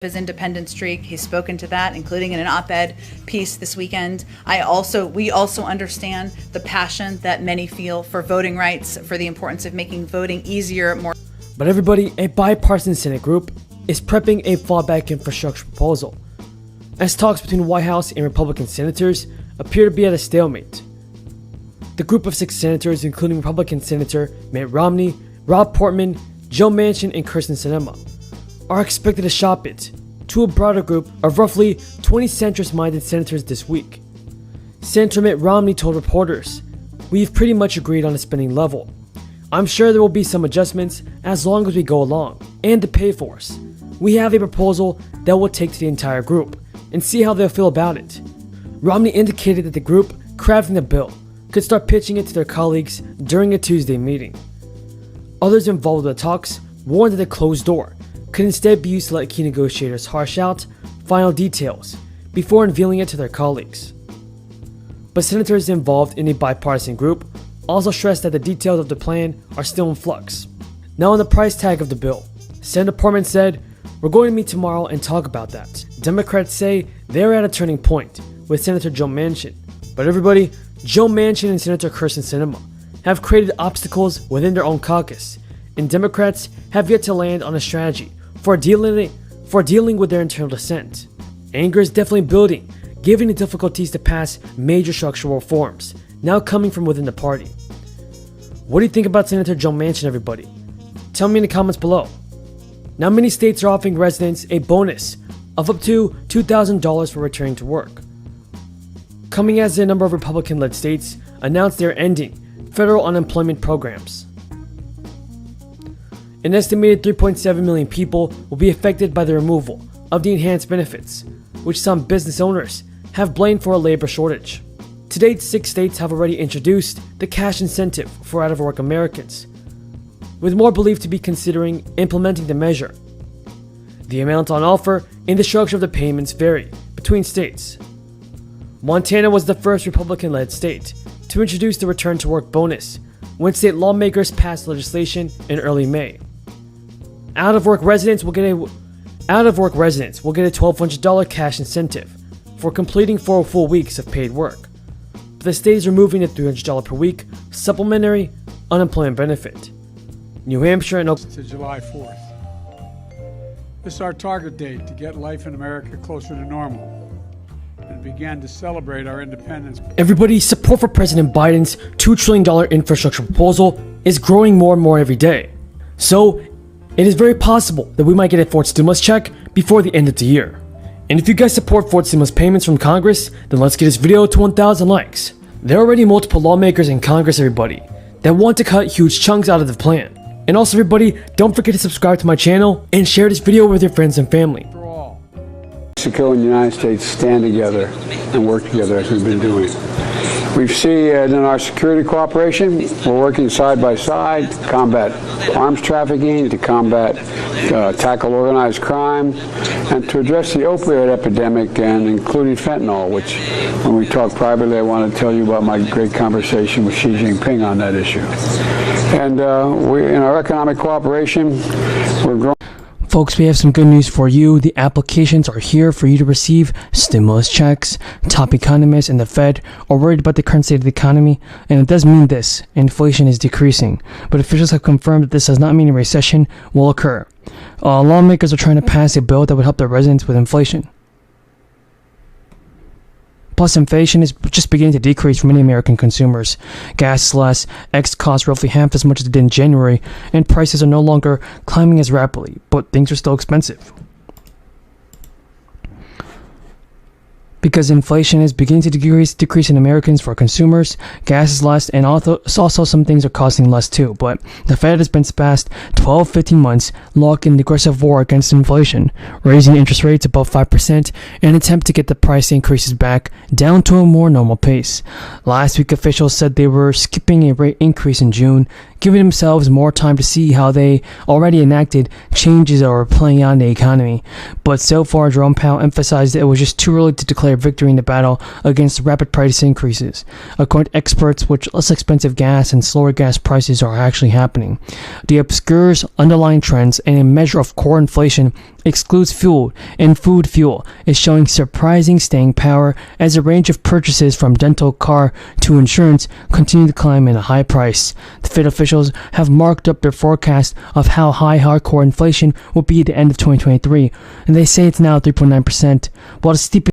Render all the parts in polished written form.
his independent streak. He's spoken to that, including in an op-ed piece this weekend. We also understand the passion that many feel for voting rights, for the importance of making voting easier, more. But everybody, a bipartisan Senate group is prepping a fallback infrastructure proposal, as talks between White House and Republican senators appear to be at a stalemate. The group of 6 senators, including Republican Senator Mitt Romney, Rob Portman, Joe Manchin, and Kyrsten Sinema, are expected to shop it to a broader group of roughly 20 centrist-minded senators this week. Senator Mitt Romney told reporters, "We've pretty much agreed on a spending level. I'm sure there will be some adjustments as long as we go along, and the pay-fors. We have a proposal that we'll take to the entire group and see how they'll feel about it." Romney indicated that the group crafting the bill could start pitching it to their colleagues during a Tuesday meeting. Others involved with the talks warned that a closed door could instead be used to let key negotiators hash out final details before unveiling it to their colleagues. But senators involved in a bipartisan group also stressed that the details of the plan are still in flux. Now on the price tag of the bill, Senator Portman said, "We're going to meet tomorrow and talk about that." Democrats say they're at a turning point with Senator Joe Manchin. But everybody, Joe Manchin and Senator Kyrsten Sinema have created obstacles within their own caucus, and Democrats have yet to land on a strategy for dealing with their internal dissent. Anger is definitely building, given the difficulties to pass major structural reforms, now coming from within the party. What do you think about Senator Joe Manchin, everybody? Tell me in the comments below. Now many states are offering residents a bonus of up to $2,000 for returning to work, coming as a number of Republican-led states announced they're ending federal unemployment programs. An estimated 3.7 million people will be affected by the removal of the enhanced benefits, which some business owners have blamed for a labor shortage. To date, 6 states have already introduced the cash incentive for out-of-work Americans, with more believed to be considering implementing the measure. The amount on offer and the structure of the payments vary between states. Montana was the first Republican-led state to introduce the return-to-work bonus when state lawmakers passed legislation in early May. Out-of-work residents will get a $1,200 cash incentive for completing 4 full weeks of paid work, but the state is removing the $300 per week supplementary unemployment benefit. New Hampshire and Oklahoma to July 4th. This is our target date to get life in America closer to normal and begin to celebrate our independence. Everybody, support for President Biden's $2 trillion infrastructure proposal is growing more and more every day. So, it is very possible that we might get a fourth stimulus check before the end of the year. And if you guys support fourth stimulus payments from Congress, then let's get this video to 1,000 likes. There are already multiple lawmakers in Congress, everybody, that want to cut huge chunks out of the plan. And also, everybody, don't forget to subscribe to my channel and share this video with your friends and family. Mexico and the United States stand together and work together as we've been doing. We see in our security cooperation, we're working side by side to combat arms trafficking, to tackle organized crime, and to address the opioid epidemic, and including fentanyl, which when we talk privately, I want to tell you about my great conversation with Xi Jinping on that issue. And in our economic cooperation, we're growing. Folks, we have some good news for you. The applications are here for you to receive stimulus checks. Top economists and the Fed are worried about the current state of the economy, and it does mean this: inflation is decreasing. But officials have confirmed that this does not mean a recession will occur. Lawmakers are trying to pass a bill that would help their residents with inflation. Plus, inflation is just beginning to decrease for many American consumers. Gas is less, eggs cost roughly half as much as it did in January, and prices are no longer climbing as rapidly, but things are still expensive. Because inflation is beginning to decrease in Americans for consumers, gas is less, and also some things are costing less too. But the Fed has been past 12-15 months locked in the aggressive war against inflation, raising interest rates above 5% in an attempt to get the price increases back down to a more normal pace. Last week, officials said they were skipping a rate increase in June, giving themselves more time to see how they already enacted changes that were playing out in the economy. But so far, Jerome Powell emphasized that it was just too early to declare victory in the battle against rapid price increases. According to experts, which less expensive gas and slower gas prices are actually happening. The obscure underlying trends and a measure of core inflation excludes fuel, and food fuel is showing surprising staying power as a range of purchases from dental, car to insurance continue to climb at a high price. The Fed officials have marked up their forecast of how high hardcore inflation will be at the end of 2023, and they say it's now 3.9%, while the steep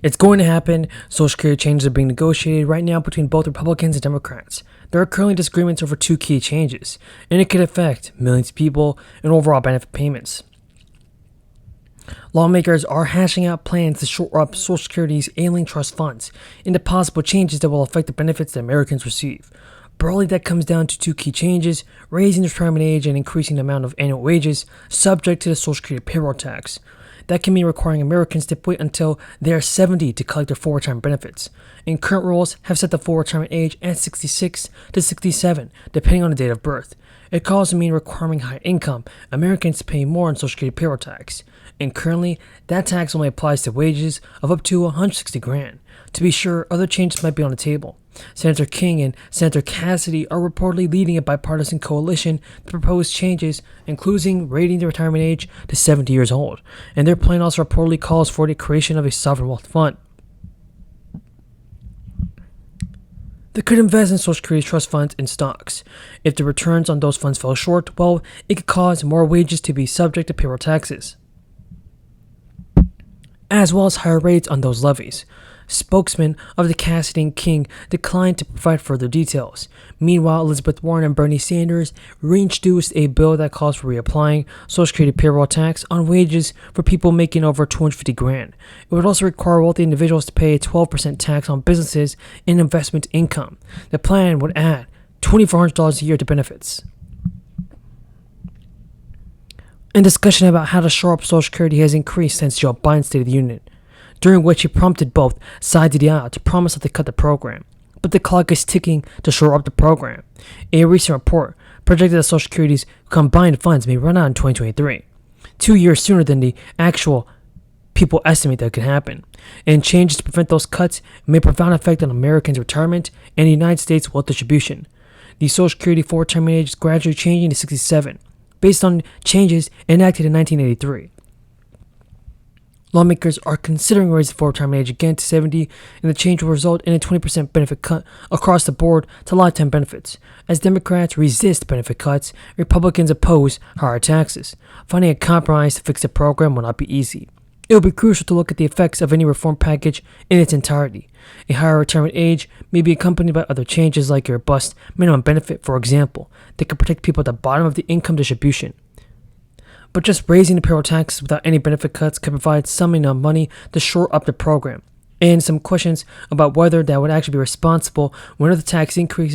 it's going to happen. Social Security changes are being negotiated right now between both Republicans and Democrats. There are currently disagreements over two key changes, and it could affect millions of people and overall benefit payments. Lawmakers are hashing out plans to shore up Social Security's ailing trust funds into possible changes that will affect the benefits that Americans receive. Broadly, that comes down to two key changes: raising the retirement age and increasing the amount of annual wages subject to the Social Security payroll tax. That can mean requiring Americans to wait until they are 70 to collect their full retirement benefits. And current rules have set the full retirement age at 66 to 67, depending on the date of birth. It could also mean requiring high income Americans to pay more on Social Security payroll tax. And currently, that tax only applies to wages of up to $160,000. To be sure, other changes might be on the table. Senator King and Senator Cassidy are reportedly leading a bipartisan coalition to propose changes, including raising the retirement age to 70 years old, and their plan also reportedly calls for the creation of a sovereign wealth fund that could invest in Social Security trust funds and stocks. If the returns on those funds fell short, well, it could cause more wages to be subject to payroll taxes, as well as higher rates on those levies. Spokesman of the Cassidy and King declined to provide further details. Meanwhile, Elizabeth Warren and Bernie Sanders reintroduced a bill that calls for reapplying Social Security payroll tax on wages for people making over $250,000. It would also require wealthy individuals to pay a 12% tax on businesses and investment income. The plan would add $2,400 a year to benefits. And discussion about how to shore up Social Security has increased since Joe Biden's State of the Union, during which he prompted both sides of the aisle to promise that they cut the program. But the clock is ticking to shore up the program. A recent report projected that Social Security's combined funds may run out in 2023, 2 years sooner than the actual people estimate that could happen. And changes to prevent those cuts may have a profound effect on Americans' retirement and the United States wealth distribution. The Social Security full retirement age is gradually changing to 67, based on changes enacted in 1983. Lawmakers are considering raising the full retirement age again to 70, and the change will result in a 20% benefit cut across the board to lifetime benefits. As Democrats resist benefit cuts, Republicans oppose higher taxes. Finding a compromise to fix the program will not be easy. It will be crucial to look at the effects of any reform package in its entirety. A higher retirement age may be accompanied by other changes like a robust minimum benefit, for example, that could protect people at the bottom of the income distribution. But just raising the payroll taxes without any benefit cuts could provide some enough money to shore up the program, and some questions about whether that would actually be responsible when other tax increases